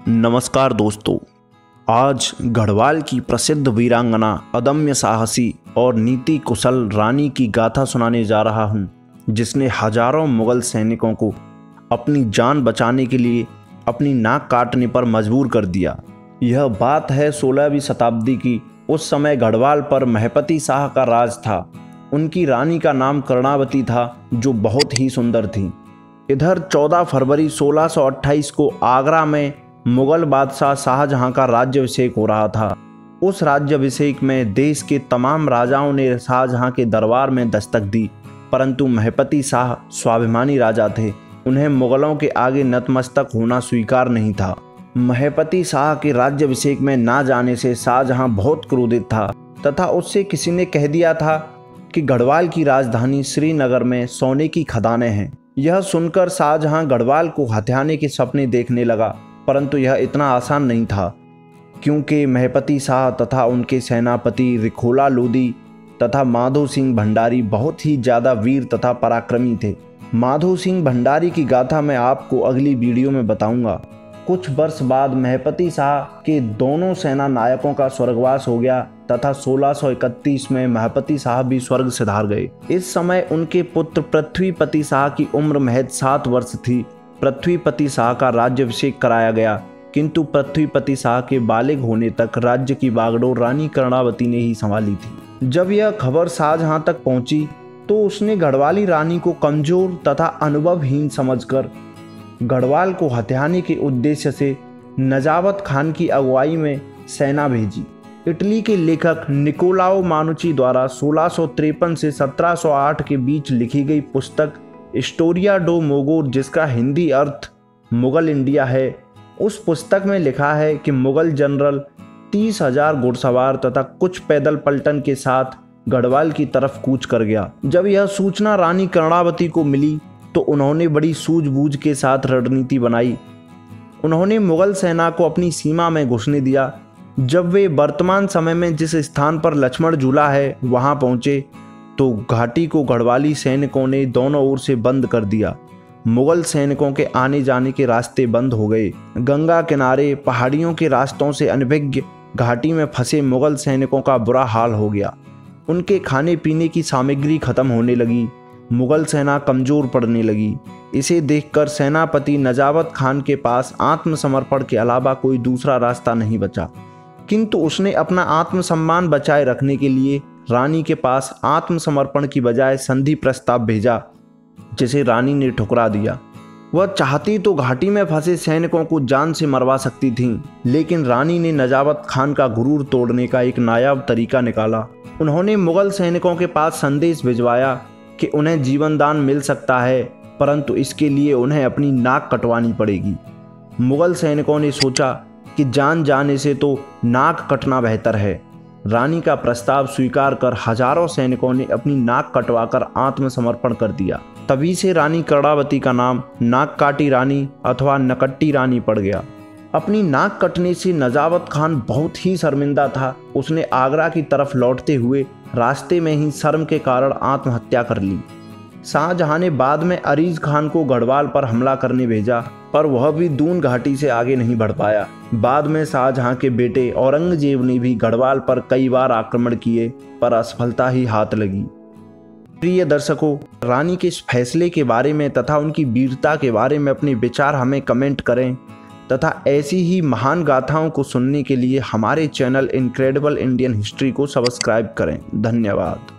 नमस्कार दोस्तों, आज गढ़वाल की प्रसिद्ध वीरांगना, अदम्य साहसी और नीति कुशल रानी की गाथा सुनाने जा रहा हूं, जिसने हजारों मुगल सैनिकों को अपनी जान बचाने के लिए अपनी नाक काटने पर मजबूर कर दिया। यह बात है 16वीं शताब्दी की। उस समय गढ़वाल पर महपति शाह का राज था। उनकी रानी का नाम कर्णावती था, जो बहुत ही सुंदर थी। इधर 14 फरवरी 1628 को आगरा में मुगल बादशाह शाहजहां का राज्याभिषेक हो रहा था। उस राज्याभिषेक में देश के तमाम राजाओं ने शाहजहां के दरबार में दस्तक दी, परंतु महपति शाह स्वाभिमानी राजा थे। उन्हें मुगलों के आगे नतमस्तक होना स्वीकार नहीं था। महपति शाह के राज्याभिषेक में ना जाने से शाहजहां बहुत क्रोधित था तथा उससे किसी ने कह दिया था कि गढ़वाल की राजधानी श्रीनगर में सोने की खदानें हैं। यह सुनकर शाहजहां गढ़वाल को हथियाने के सपने देखने लगा, परंतु यह इतना आसान नहीं था, क्योंकि महपति शाह तथा उनके सेनापति रिखोला लोदी तथा माधो सिंह भंडारी बहुत ही ज़्यादा वीर तथा पराक्रमी थे। माधो सिंह भंडारी की गाथा मैं आपको अगली वीडियो में बताऊंगा। कुछ वर्ष बाद महपति शाह के दोनों सेना नायकों का स्वर्गवास हो गया तथा 1631 में महपति शाह भी स्वर्ग सिधार गए। इस समय उनके पुत्र पृथ्वीपति शाह की उम्र महज 7 वर्ष थी। पृथ्वीपति शाह का राज्याभिषेक कराया गया, किंतु पृथ्वीपति शाह के बालिग होने तक राज्य की बागडोर रानी कर्णावती ने ही संभाली थी। जब यह खबर शाहजहां तक पहुंची तो उसने गढ़वाली रानी को कमजोर तथा अनुभवहीन समझकर गढ़वाल को हथियाने के उद्देश्य से नजावत खान की अगुवाई में सेना भेजी। इटली के लेखक निकोलाओ मानुची द्वारा 1653 से 1708 के बीच लिखी गई पुस्तक हिस्टोरिया डो मोगोर, जिसका हिंदी अर्थ मुगल इंडिया है, उस पुस्तक में लिखा है कि मुगल जनरल 30,000 घुड़सवार तथा कुछ पैदल पलटन के साथ गढ़वाल की तरफ कूच कर गया। जब यह सूचना रानी कर्णावती को मिली तो उन्होंने बड़ी सूझबूझ के साथ रणनीति बनाई। उन्होंने मुगल सेना को अपनी सीमा में घुसने दिया। जब वे वर्तमान समय में जिस स्थान पर लक्ष्मण झूला है वहां पहुंचे तो घाटी को गढ़वाली सैनिकों ने दोनों ओर से बंद कर दिया। मुगल सैनिकों के आने जाने के रास्ते बंद हो गए। गंगा किनारे पहाड़ियों के रास्तों से अनभिज्ञ घाटी में फंसे मुगल सैनिकों का बुरा हाल हो गया। उनके खाने पीने की सामग्री खत्म होने लगी। मुगल सेना कमजोर पड़ने लगी। इसे देखकर सेनापति नजावत खान के पास आत्मसमर्पण के अलावा कोई दूसरा रास्ता नहीं बचा, किंतु उसने अपना आत्मसम्मान बचाए रखने के लिए रानी के पास आत्मसमर्पण की बजाय संधि प्रस्ताव भेजा, जिसे रानी ने ठुकरा दिया। वह चाहती तो घाटी में फंसे सैनिकों को जान से मरवा सकती थीं, लेकिन रानी ने नजावत खान का गुरूर तोड़ने का एक नायाब तरीका निकाला। उन्होंने मुगल सैनिकों के पास संदेश भिजवाया कि उन्हें जीवन दान मिल सकता है, परंतु इसके लिए उन्हें अपनी नाक कटवानी पड़ेगी। मुगल सैनिकों ने सोचा कि जान जाने से तो नाक कटना बेहतर है। रानी का प्रस्ताव स्वीकार कर हजारों सैनिकों ने अपनी नाक कटवाकर आत्मसमर्पण कर दिया। तभी से रानी कर्णावती का नाम नाक काटी रानी अथवा नकट्टी रानी पड़ गया। अपनी नाक कटने से नजावत खान बहुत ही शर्मिंदा था। उसने आगरा की तरफ लौटते हुए रास्ते में ही शर्म के कारण आत्महत्या कर ली। शाहजहां ने बाद में अरीज खान को गढ़वाल पर हमला करने भेजा, पर वह भी दून घाटी से आगे नहीं बढ़ पाया। बाद में शाहजहां के बेटे औरंगजेब ने भी गढ़वाल पर कई बार आक्रमण किए, पर असफलता ही हाथ लगी। प्रिय दर्शकों, रानी के इस फैसले के बारे में तथा उनकी वीरता के बारे में अपने विचार हमें कमेंट करें तथा ऐसी ही महान गाथाओं को सुनने के लिए हमारे चैनल इनक्रेडिबल इंडियन हिस्ट्री को सब्सक्राइब करें। धन्यवाद।